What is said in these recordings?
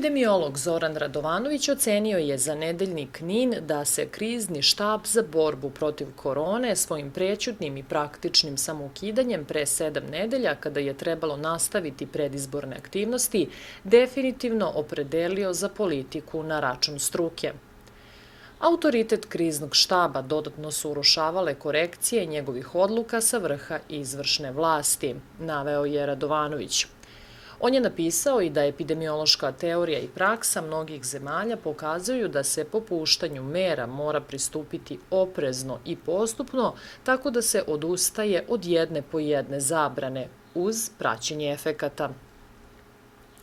Epidemiolog Zoran Radovanović ocenio je za nedeljnik NIN da se krizni štab za borbu protiv korone svojim prećutnim i praktičnim samoukidanjem pre 7 nedelja, kada je trebalo nastaviti predizborne aktivnosti, definitivno opredelio za politiku na račun struke. Autoritet kriznog štaba dodatno su urušavale korekcije njegovih odluka sa vrha izvršne vlasti, naveo je Radovanović. On je napisao i da epidemiološka teorija i praksa mnogih zemalja pokazuju da se popuštanju mera mora pristupiti oprezno i postupno, tako da se odustaje od jedne po jedne zabrane, uz praćenje efekata.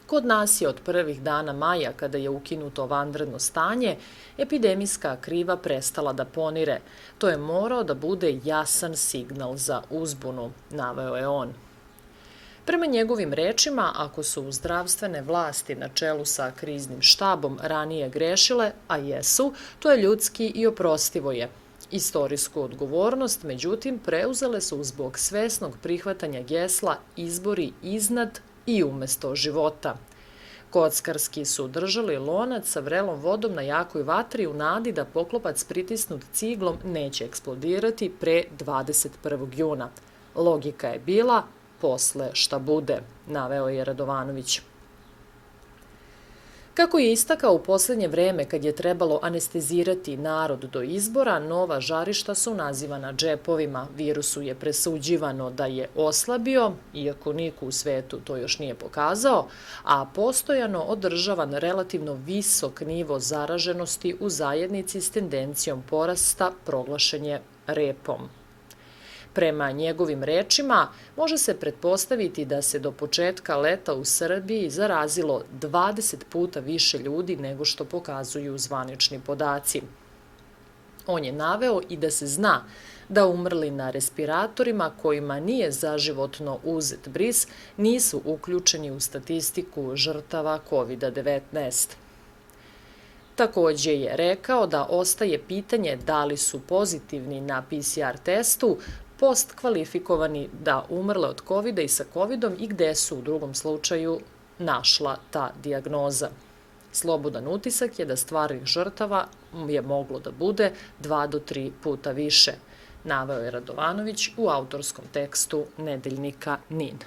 Kod nas je od prvih dana maja, kada je ukinuto vanredno stanje, epidemijska kriva prestala da ponire. To je morao da bude jasan signal za uzbunu, naveo je on. Prema njegovim rečima, ako su zdravstvene vlasti na čelu sa kriznim štabom ranije grešile, a jesu, to je ljudski i oprostivo je. Istorijsku odgovornost, međutim, preuzele su zbog svesnog prihvatanja gesla izbori iznad i umesto života. Kockarski su držali lonac sa vrelom vodom na jakoj vatri u nadi da poklopac pritisnut ciglom neće eksplodirati pre 21. juna. Logika je bila posle šta bude, naveo je Radovanović. Kako je istakao u poslednje vreme, kad je trebalo anestezirati narod do izbora, nova žarišta su nazivana džepovima. Virusu je presuđivano da je oslabio, iako niko u svetu to još nije pokazao, a postojano održavan relativno visok nivo zaraženosti u zajednici s tendencijom porasta proglašen je repom. Prema njegovim rečima, može se pretpostaviti da se do početka leta u Srbiji zarazilo 20 puta više ljudi nego što pokazuju zvanični podaci. On je naveo i da se zna da umrli na respiratorima kojima nije zaživotno uzet bris nisu uključeni u statistiku žrtava COVID-19. Takođe je rekao da ostaje pitanje da li su pozitivni na PCR testu postkvalifikovani da umrle od COVID-a i sa COVID-om i gde su u drugom slučaju našla ta dijagnoza. Slobodan utisak je da stvarnih žrtava je moglo da bude 2 do 3 puta više, naveo je Radovanović u autorskom tekstu nedeljnika NIN.